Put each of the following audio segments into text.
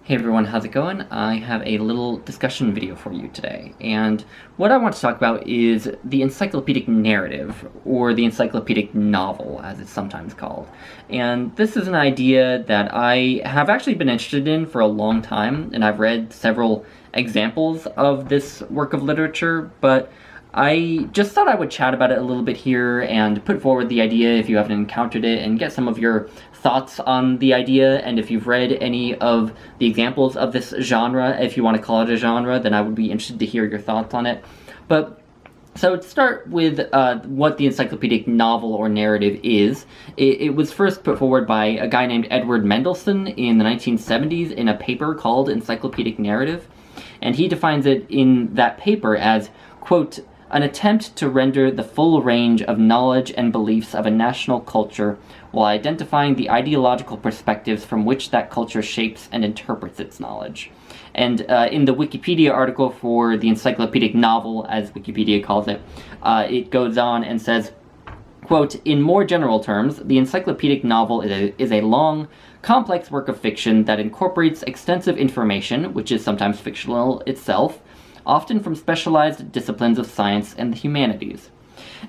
Hey everyone, how's it going? I have a little discussion video for you today, and what I want to talk about is the encyclopedic narrative, or the encyclopedic novel, as it's sometimes called. And this is an idea that I have actually been interested in for a long time, and I've read several examples of this work of literature, but I just thought I would chat about it a little bit here and put forward the idea if you haven't encountered it and get some of your thoughts on the idea, and if you've read any of the examples of this genre, if you want to call it a genre, then I would be interested to hear your thoughts on it. But so to start with what the encyclopedic novel or narrative is, it was first put forward by a guy named Edward Mendelssohn in the 1970s in a paper called Encyclopedic Narrative, and he defines it in that paper as, quote, an attempt to render the full range of knowledge and beliefs of a national culture while identifying the ideological perspectives from which that culture shapes and interprets its knowledge. And in the Wikipedia article for the encyclopedic novel, as Wikipedia calls it, it goes on and says, quote, in more general terms, the encyclopedic novel is a long, complex work of fiction that incorporates extensive information, which is sometimes fictional itself, often from specialized disciplines of science and the humanities.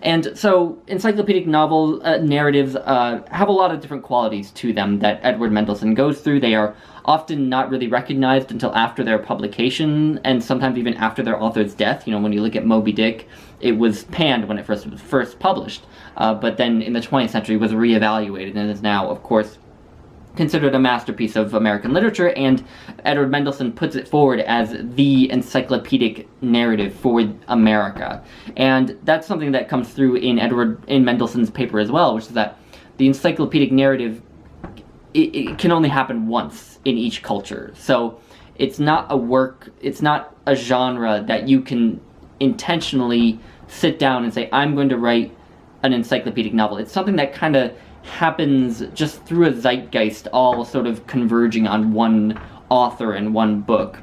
And so encyclopedic novel narratives have a lot of different qualities to them that Edward Mendelssohn goes through. They are often not really recognized until after their publication, and sometimes even after their author's death. You know, when you look at Moby Dick, it was panned when it was first published, but then in the 20th century was reevaluated and is now, of course, considered a masterpiece of American literature, and Edward Mendelssohn puts it forward as the encyclopedic narrative for America. And that's something that comes through in Mendelssohn's paper as well, which is that the encyclopedic narrative, it can only happen once in each culture. So it's not a work, it's not a genre that you can intentionally sit down and say, I'm going to write an encyclopedic novel. It's something that kind of happens just through a zeitgeist, all sort of converging on one author and one book.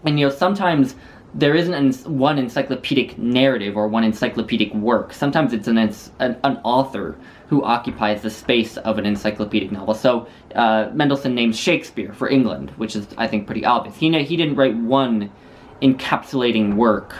And, you know, sometimes there isn't one encyclopedic narrative or one encyclopedic work. Sometimes it's an author who occupies the space of an encyclopedic novel. So Mendelssohn names Shakespeare for England, which is, I think, pretty obvious. He didn't write one encapsulating work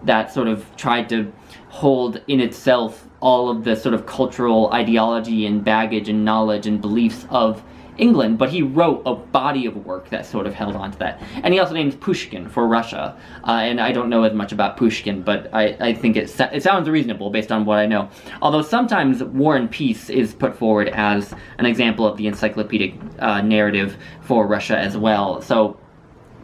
that sort of tried to hold in itself all of the sort of cultural ideology and baggage and knowledge and beliefs of England, but he wrote a body of work that sort of held on to that. And he also names Pushkin for Russia, and I don't know as much about Pushkin, but I think it sounds reasonable based on what I know. Although sometimes War and Peace is put forward as an example of the encyclopedic narrative for Russia as well, so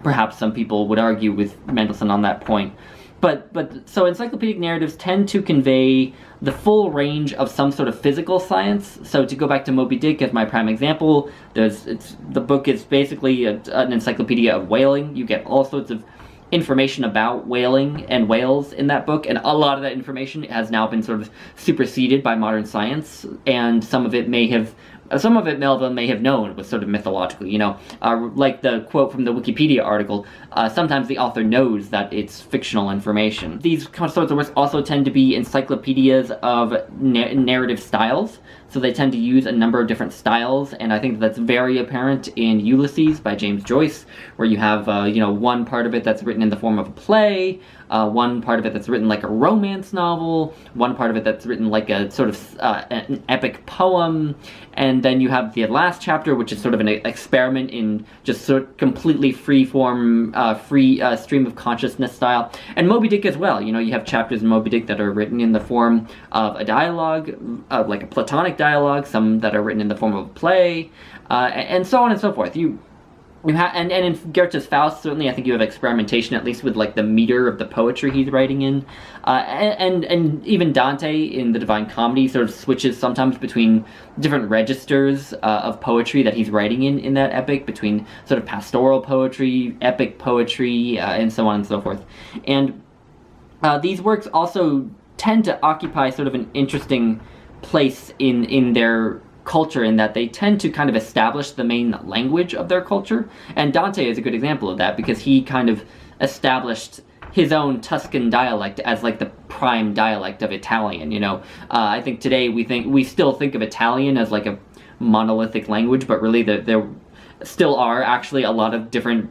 perhaps some people would argue with Mendelssohn on that point. But so encyclopedic narratives tend to convey the full range of some sort of physical science. So to go back to Moby Dick as my prime example, the book is basically an encyclopedia of whaling. You get all sorts of information about whaling and whales in that book, and a lot of that information has now been sort of superseded by modern science, and some of it Melville may have known was sort of mythological, you know, like the quote from the Wikipedia article, sometimes the author knows that it's fictional information. These sorts of works also tend to be encyclopedias of narrative styles, so they tend to use a number of different styles, and I think that's very apparent in Ulysses by James Joyce, where you have, one part of it that's written in the form of a play, one part of it that's written like a romance novel, one part of it that's written like a sort of an epic poem, and then you have the last chapter, which is sort of an experiment in just sort of completely free-form, free stream of consciousness style. And Moby Dick as well. You know, you have chapters in Moby Dick that are written in the form of a dialogue, like a Platonic dialogue, some that are written in the form of a play, and so on and so forth. And in Goethe's Faust, certainly, I think you have experimentation, at least with like the meter of the poetry he's writing in, and even Dante in the Divine Comedy sort of switches sometimes between different registers of poetry that he's writing in that epic, between sort of pastoral poetry, epic poetry, and so on and so forth. And these works also tend to occupy sort of an interesting place in their culture, in that they tend to kind of establish the main language of their culture. And Dante is a good example of that, because he kind of established his own Tuscan dialect as like the prime dialect of Italian, you know. I think today we still think of Italian as like a monolithic language, but really still are actually a lot of different,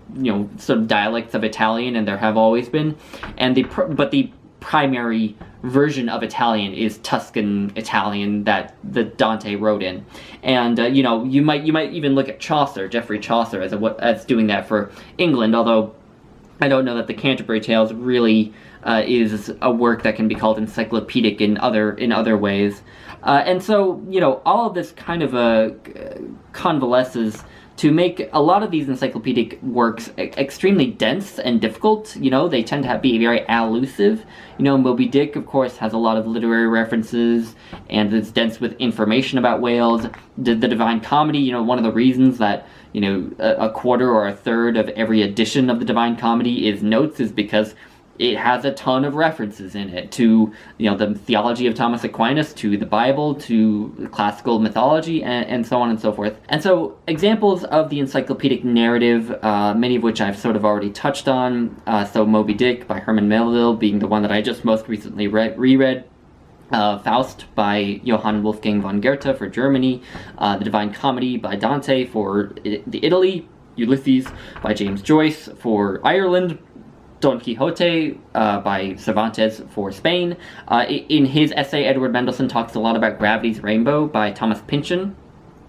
sort of dialects of Italian, and there have always been. And but the primary version of Italian is Tuscan Italian that Dante wrote in. And you might even look at Chaucer, Geoffrey Chaucer, as doing that for England, although I don't know that the Canterbury Tales really is a work that can be called encyclopedic in other ways. And so, all of this kind of convalesces to make a lot of these encyclopedic works extremely dense and difficult. They tend to be very allusive. Moby Dick, of course, has a lot of literary references, and it's dense with information about whales. The Divine Comedy, one of the reasons that, a quarter or a third of every edition of the Divine Comedy is notes is because it has a ton of references in it to, the theology of Thomas Aquinas, to the Bible, to classical mythology, and so on and so forth. And so, examples of the encyclopedic narrative, many of which I've sort of already touched on. So Moby Dick by Herman Melville being the one that I just most recently reread. Faust by Johann Wolfgang von Goethe for Germany. The Divine Comedy by Dante for Italy. Ulysses by James Joyce for Ireland. Don Quixote by Cervantes for Spain. In his essay, Edward Mendelssohn talks a lot about Gravity's Rainbow by Thomas Pynchon.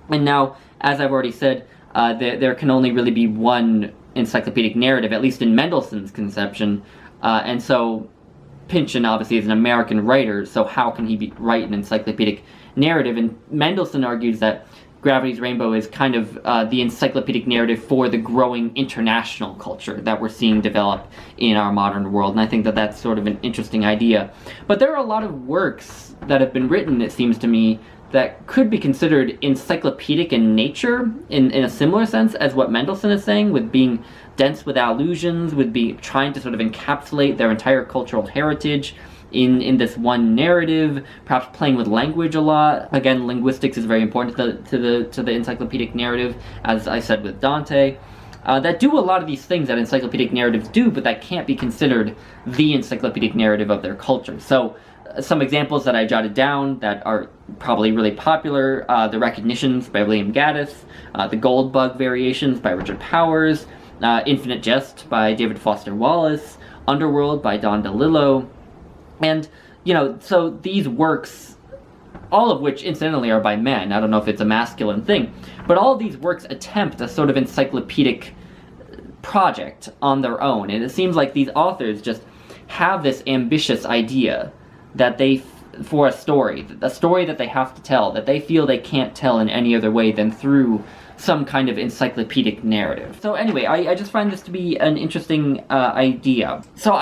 And now, as I've already said, there can only really be one encyclopedic narrative, at least in Mendelssohn's conception. And so Pynchon obviously is an American writer, so how can he write an encyclopedic narrative? And Mendelssohn argues that Gravity's Rainbow is kind of the encyclopedic narrative for the growing international culture that we're seeing develop in our modern world, and I think that that's sort of an interesting idea. But there are a lot of works that have been written, it seems to me, that could be considered encyclopedic in nature, in a similar sense as what Mendelssohn is saying, with being dense with allusions, with trying to sort of encapsulate their entire cultural heritage in this one narrative, perhaps playing with language a lot. Again, linguistics is very important to the encyclopedic narrative, as I said with Dante. That do a lot of these things that encyclopedic narratives do, but that can't be considered the encyclopedic narrative of their culture. So, some examples that I jotted down that are probably really popular: The Recognitions by William Gaddis, The Gold Bug Variations by Richard Powers, Infinite Jest by David Foster Wallace, Underworld by Don DeLillo. And, so these works, all of which incidentally are by men, I don't know if it's a masculine thing, but all of these works attempt a sort of encyclopedic project on their own. And it seems like these authors just have this ambitious idea that for a story that they have to tell, that they feel they can't tell in any other way than through some kind of encyclopedic narrative. So anyway, I just find this to be an interesting idea. So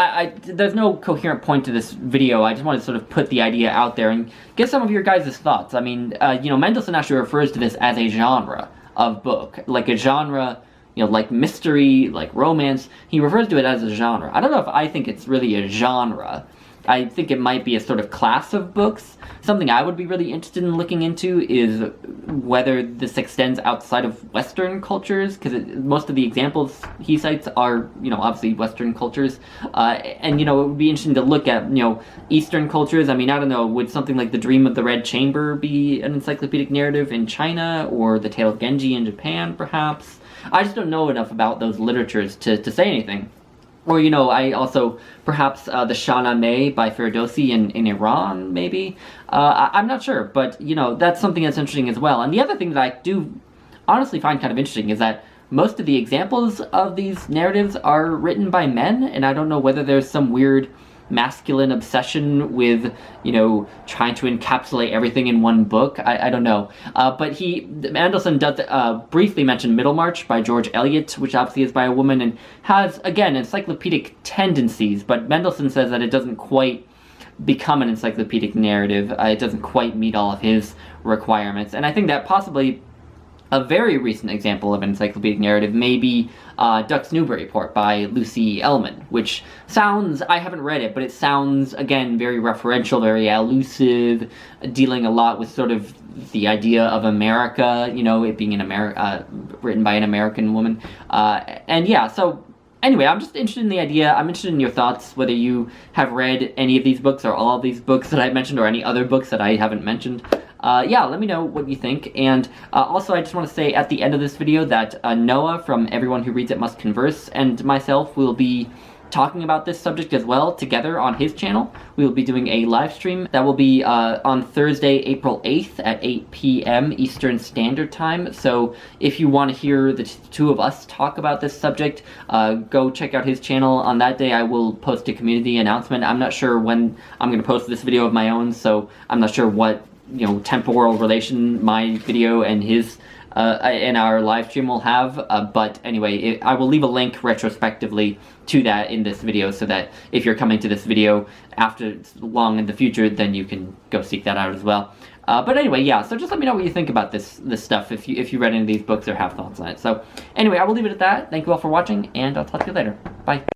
there's no coherent point to this video. I just want to sort of put the idea out there and get some of your guys' thoughts. I mean, Mendelssohn actually refers to this as a genre of book, like a genre, like mystery, like romance. He refers to it as a genre. I don't know if I think it's really a genre. I think it might be a sort of class of books. Something I would be really interested in looking into is whether this extends outside of Western cultures, because most of the examples he cites are, obviously Western cultures. And, it would be interesting to look at, Eastern cultures. I mean, I don't know, would something like The Dream of the Red Chamber be an encyclopedic narrative in China, or The Tale of Genji in Japan, perhaps? I just don't know enough about those literatures to say anything. Or, I also, perhaps the Shahnameh by Ferdowsi in Iran, maybe? I'm not sure, but, that's something that's interesting as well. And the other thing that I do honestly find kind of interesting is that most of the examples of these narratives are written by men, and I don't know whether there's some weird masculine obsession with, trying to encapsulate everything in one book. I don't know. But Mendelssohn does briefly mention Middlemarch by George Eliot, which obviously is by a woman, and has, again, encyclopedic tendencies, but Mendelssohn says that it doesn't quite become an encyclopedic narrative. It doesn't quite meet all of his requirements. And I think that possibly a very recent example of an encyclopedic narrative may be Ducks Newburyport by Lucy Ellmann, which sounds, I haven't read it, but it sounds, again, very referential, very elusive, dealing a lot with sort of the idea of America, it being written by an American woman. And yeah, so anyway, I'm just interested in the idea. I'm interested in your thoughts, whether you have read any of these books or all of these books that I mentioned or any other books that I haven't mentioned. Yeah, let me know what you think. And also, I just want to say at the end of this video that Noah from Everyone Who Reads It Must Converse and myself will be talking about this subject as well together on his channel. We will be doing a live stream that will be on Thursday, April 8th at 8 p.m. Eastern Standard Time. So if you want to hear the two of us talk about this subject, go check out his channel. On that day, I will post a community announcement. I'm not sure when I'm going to post this video of my own, so I'm not sure what, you know, temporal relation my video and his in our live stream will have, but anyway, I will leave a link retrospectively to that in this video, so that if you're coming to this video after long in the future, then you can go seek that out as well. But anyway, yeah, so just let me know what you think about this stuff, if you read any of these books or have thoughts on it. So anyway, I will leave it at that. Thank you all for watching, and I'll talk to you later. Bye.